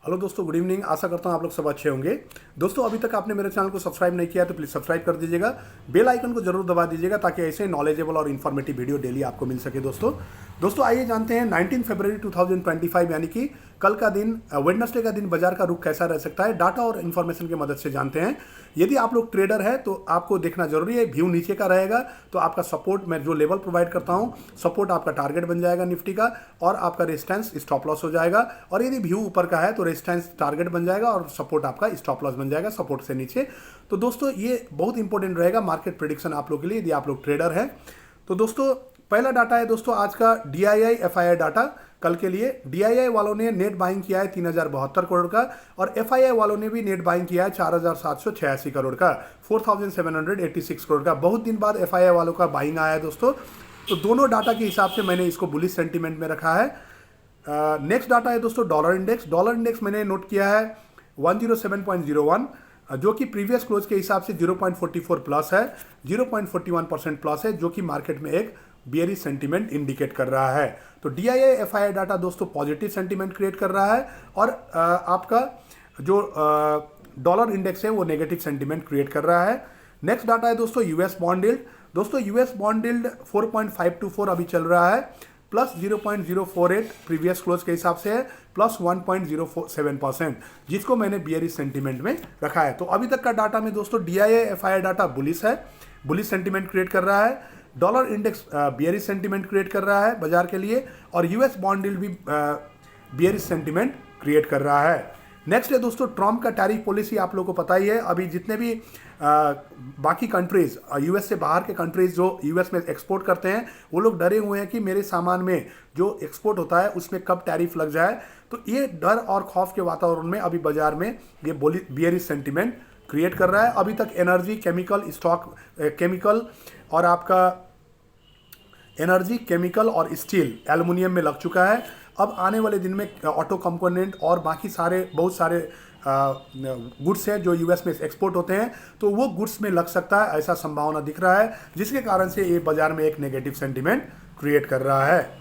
Hello दोस्तों, good evening. आशा करता हूँ आप लोग सब अच्छे होंगे। दोस्तों, अभी तक आपने मेरे चैनल को सब्सक्राइब नहीं किया तो प्लीज़ सब्सक्राइब कर दीजिएगा। बेल आइकन को जरूर दबा दीजिएगा ताकि ऐसे नॉलेजेबल और इन्फॉर्मेटिव वीडियो डेली आपको मिल सके। दोस्तों आइए जानते हैं 19 फरवरी 2025 यानी कि कल का दिन, वेडनेसडे का दिन बाजार का रुख कैसा रह सकता है, डाटा और इन्फॉर्मेशन की मदद से जानते हैं। यदि आप लोग ट्रेडर हैं तो आपको देखना जरूरी है। व्यू नीचे का रहेगा तो आपका सपोर्ट, मैं जो लेवल प्रोवाइड करता हूं, सपोर्ट आपका टारगेट बन जाएगा निफ्टी का, और आपका रेजिस्टेंस स्टॉप लॉस हो जाएगा। और यदि व्यू ऊपर का है तो रेजिस्टेंस टारगेट बन जाएगा और सपोर्ट आपका स्टॉप लॉस बन जाएगा सपोर्ट से नीचे। तो दोस्तों ये बहुत इंपॉर्टेंट रहेगा मार्केट प्रेडिक्शन आप लोग के लिए, यदि आप लोग ट्रेडर हैं। तो दोस्तों पहला डाटा है दोस्तों आज का DII FII डाटा कल के लिए। DII वालों ने नेट बाइंग किया है 3072 करोड़ का, और FII वालों ने भी नेट बाइंग किया है 4786 करोड़ का, 4786 करोड़ का। बहुत दिन बाद FII वालों का बाइंग आया है दोस्तों। तो दोनों डाटा के हिसाब से मैंने इसको बुलिश सेंटीमेंट में रखा है। नेक्स्ट डाटा है दोस्तों डॉलर इंडेक्स। डॉलर इंडेक्स मैंने नोट किया है 107.01, जो कि प्रीवियस क्लोज के हिसाब से 0.44 प्लस है, 0.41% प्लस है, जो कि मार्केट में एक बियरिश सेंटीमेंट इंडिकेट कर रहा है। तो DII FII डाटा दोस्तों पॉजिटिव सेंटीमेंट क्रिएट कर रहा है, और आपका जो डॉलर इंडेक्स है वो नेगेटिव सेंटीमेंट क्रिएट कर रहा है। नेक्स्ट डाटा है दोस्तों US बॉन्ड यील्ड। दोस्तों US बॉन्ड यील्ड 4.524 अभी चल रहा है, प्लस 0.048 प्रीवियस क्लोज के हिसाब से है, प्लस 1.07%, जिसको मैंने बियरिश सेंटीमेंट में रखा है। तो अभी तक का डाटा में दोस्तों DII FII डाटा बुलिश है, बुलिश सेंटीमेंट क्रिएट कर रहा है। Dollar index bearish sentiment create कर रहा है बाजार के लिए, और US बॉन्ड यील्ड भी बियरिश सेंटीमेंट क्रिएट कर रहा है। नेक्स्ट है दोस्तों ट्रम्प का टैरिफ पॉलिसी। आप लोगों को पता ही है, अभी जितने भी बाकी कंट्रीज, US से बाहर के कंट्रीज जो US में एक्सपोर्ट करते हैं, वो लोग डरे हुए हैं कि मेरे सामान में जो एक्सपोर्ट होता है उसमें कब टैरिफ लग जाए। तो ये डर और खौफ के वातावरण में अभी बाजार में ये बियरिश सेंटीमेंट क्रिएट कर रहा है। अभी तक एनर्जी, केमिकल स्टॉक, केमिकल और आपका एनर्जी, केमिकल और स्टील, एल्युमिनियम में लग चुका है। अब आने वाले दिन में ऑटो कंपोनेंट और बाकी बहुत सारे गुड्स हैं जो US में एक्सपोर्ट होते हैं, तो वो गुड्स में लग सकता है, ऐसा संभावना दिख रहा है, जिसके कारण से ये बाजार में एक नेगेटिव सेंटीमेंट क्रिएट कर रहा है।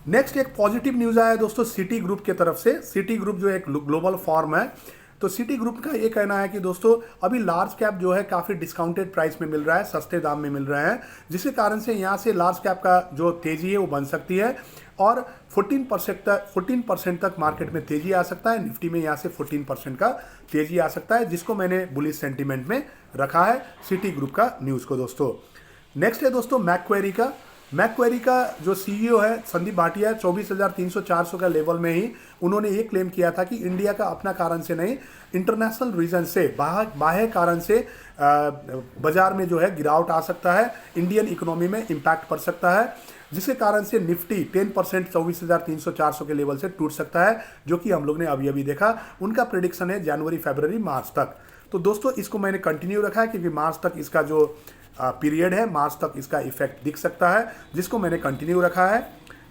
नेक्स्ट एक पॉजिटिव न्यूज़ आया है दोस्तों सिटी ग्रुप की तरफ से। सिटी ग्रुप जो एक ग्लोबल फॉर्म है, तो सिटी ग्रुप का ये कहना है कि दोस्तों अभी लार्ज कैप जो है काफ़ी डिस्काउंटेड प्राइस में मिल रहा है, सस्ते दाम में मिल रहे हैं, जिसके कारण से यहाँ से लार्ज कैप का जो तेज़ी है वो बन सकती है, और 14% तक मार्केट में तेज़ी आ सकता है। निफ्टी में यहाँ से 14% का तेज़ी आ सकता है, जिसको मैंने बुलिश सेंटीमेंट में रखा है सिटी ग्रुप का न्यूज़ को दोस्तों। नेक्स्ट है दोस्तों मैक्वेरी का जो CEO है संदीप भाटिया, 24,300-400 का लेवल में ही उन्होंने ये क्लेम किया था कि इंडिया का अपना कारण से नहीं, इंटरनेशनल रीजन से, बाह्य कारण से बाजार में जो है गिरावट आ सकता है, इंडियन इकोनॉमी में इम्पैक्ट पड़ सकता है, जिसके कारण से निफ्टी 10% 24,300-400 के लेवल से टूट सकता है, जो कि हम लोग ने अभी देखा। उनका प्रेडिक्शन है जनवरी, फरवरी, मार्च तक। तो दोस्तों इसको मैंने कंटिन्यू रखा है क्योंकि मार्च तक इसका जो पीरियड है, मार्च तक इसका इफेक्ट दिख सकता है, जिसको मैंने कंटिन्यू रखा है,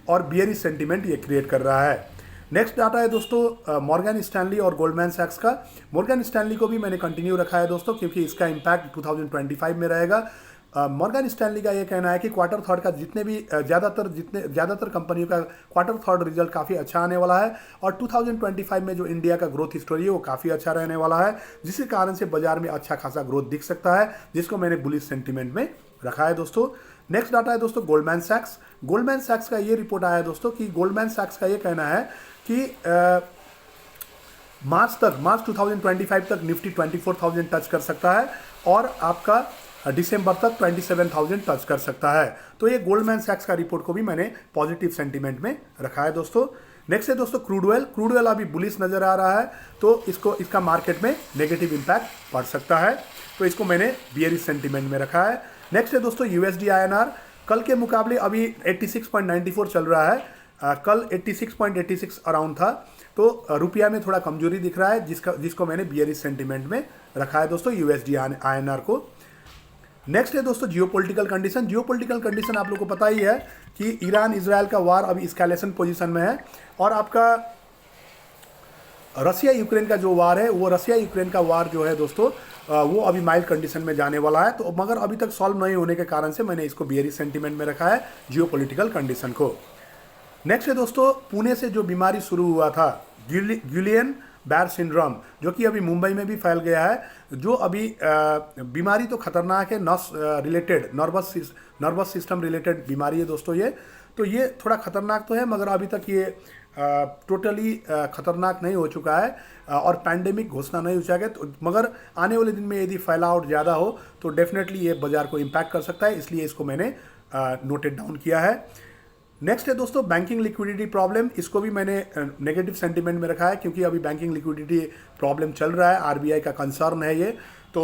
और बियरिश सेंटीमेंट ये क्रिएट कर रहा है। नेक्स्ट डाटा है दोस्तों मॉर्गन स्टैनली और गोल्डमैन सैक्स का। मॉर्गन स्टैनली को भी मैंने कंटिन्यू रखा है दोस्तों, क्योंकि इसका इम्पैक्ट 2025 में रहेगा। मॉर्गन स्टैनली का ये कहना है कि क्वार्टर थर्ड का ज़्यादातर कंपनियों का क्वार्टर थर्ड रिजल्ट काफ़ी अच्छा आने वाला है, और 2025 में जो इंडिया का ग्रोथ स्टोरी है वो काफ़ी अच्छा रहने वाला है, जिसके कारण से बाजार में अच्छा खासा ग्रोथ दिख सकता है, जिसको मैंने बुलिश सेंटीमेंट में रखा है दोस्तों। नेक्स्ट डाटा है दोस्तों गोल्डमैन सैक्स। गोल्डमैन सैक्स का ये रिपोर्ट आया है दोस्तों कि गोल्डमैन सैक्स का ये कहना है कि मार्च 2025 तक निफ्टी 24,000 टच कर सकता है, और आपका दिसंबर तक 27,000 टच कर सकता है। तो ये गोल्डमैन सैक्स का रिपोर्ट को भी मैंने पॉजिटिव सेंटीमेंट में रखा है दोस्तों। नेक्स्ट है दोस्तों क्रूड ऑयल अभी बुलिश नजर आ रहा है, तो इसका मार्केट में नेगेटिव इंपैक्ट पड़ सकता है, तो इसको मैंने बियरिश सेंटीमेंट में रखा है। नेक्स्ट है दोस्तों USD INR। कल के मुकाबले अभी 86.94 चल रहा है, कल 86.86 अराउंड था, तो रुपया में थोड़ा कमजोरी दिख रहा है, जिसको मैंने बियरिश सेंटीमेंट में रखा है दोस्तों USD INR को। नेक्स्ट है दोस्तों जियोपॉलिटिकल कंडीशन आप लोग को पता ही है कि ईरान इजराइल का वार अभी एस्केलेशन पोजीशन में है, और आपका रसिया यूक्रेन का जो वार है, वो रसिया यूक्रेन का वार जो है दोस्तों वो अभी माइल्ड कंडीशन में जाने वाला है, तो मगर अभी तक सॉल्व नहीं होने के कारण से मैंने इसको बियरिश सेंटीमेंट में रखा है जियोपॉलिटिकल कंडीशन को। नेक्स्ट है दोस्तों पुणे से जो बीमारी शुरू हुआ था, गिलियन बैर सिंड्रोम, जो कि अभी मुंबई में भी फैल गया है। जो अभी बीमारी तो खतरनाक है, नर्वस सिस्टम रिलेटेड बीमारी है दोस्तों ये। तो ये थोड़ा खतरनाक तो है, मगर अभी तक ये टोटली खतरनाक नहीं हो चुका है और पैंडेमिक घोषणा नहीं हो चुका है। तो मगर आने वाले दिन में यदि फैलाव ज़्यादा हो तो डेफिनेटली ये बाजार को इम्पैक्ट कर सकता है, इसलिए इसको मैंने नोटेड डाउन किया है। नेक्स्ट है दोस्तों बैंकिंग लिक्विडिटी प्रॉब्लम। इसको भी मैंने नेगेटिव सेंटीमेंट में रखा है, क्योंकि अभी बैंकिंग लिक्विडिटी प्रॉब्लम चल रहा है, आरबीआई का कंसर्न है ये। तो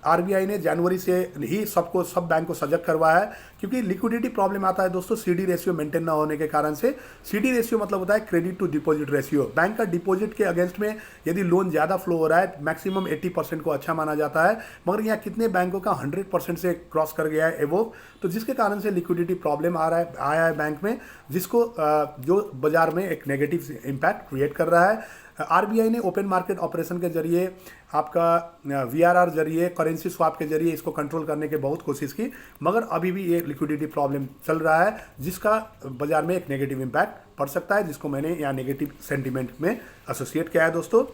आरबीआई ने जनवरी से ही सब बैंक को सजग करवाया है, क्योंकि लिक्विडिटी प्रॉब्लम आता है दोस्तों सीडी रेशियो मेंटेन ना होने के कारण से। सीडी रेशियो मतलब होता है credit to deposit ratio. Bank का डिपॉजिट के अगेंस्ट में यदि लोन ज़्यादा फ्लो हो रहा है, मैक्सिमम 80% को अच्छा माना जाता है, मगर यहाँ कितने बैंकों का 100% से क्रॉस कर गया है एवोव, तो जिसके कारण से लिक्विडिटी प्रॉब्लम आया है बैंक में, जिसको जो बाजार में एक नेगेटिव इम्पैक्ट क्रिएट कर रहा है। आरबीआई ने ओपन मार्केट ऑपरेशन के जरिए, आपका वीआरआर जरिए, करेंसी स्वैप के जरिए इसको कंट्रोल करने की बहुत कोशिश की, मगर अभी भी ये लिक्विडिटी प्रॉब्लम चल रहा है, जिसका बाजार में एक नेगेटिव इम्पैक्ट पड़ सकता है, जिसको मैंने यहाँ नेगेटिव सेंटीमेंट में एसोसिएट किया है दोस्तों।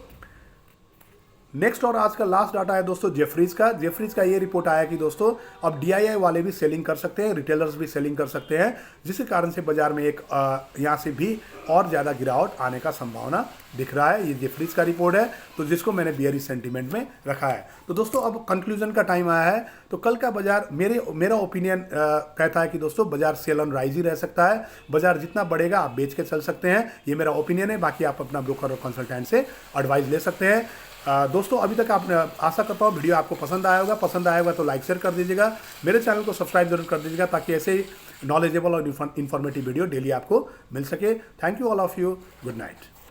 नेक्स्ट और आज का लास्ट डाटा है दोस्तों जेफरीज का ये रिपोर्ट आया कि दोस्तों अब डीआईआई वाले भी सेलिंग कर सकते हैं, रिटेलर्स भी सेलिंग कर सकते हैं, जिसके कारण से बाजार में एक यहाँ से भी और ज़्यादा गिरावट आने का संभावना दिख रहा है। ये जेफरीज का रिपोर्ट है, तो जिसको मैंने बियरिश सेंटीमेंट में रखा है। तो दोस्तों अब कंक्लूजन का टाइम आया है। तो कल का बाजार मेरा ओपिनियन कहता है कि दोस्तों बाजार सेल ऑन राइज ही रह सकता है। बाजार जितना बढ़ेगा आप बेच के चल सकते हैं, ये मेरा ओपिनियन है। बाकी आप अपना ब्रोकर और कंसल्टेंट से एडवाइस ले सकते हैं। दोस्तों अभी तक आपने, आशा करता हूँ वीडियो आपको पसंद आया होगा तो लाइक शेयर कर दीजिएगा, मेरे चैनल को सब्सक्राइब जरूर कर दीजिएगा, ताकि ऐसे ही नॉलेजेबल और इन्फॉर्मेटिव वीडियो डेली आपको मिल सके। Thank you all of you, good night.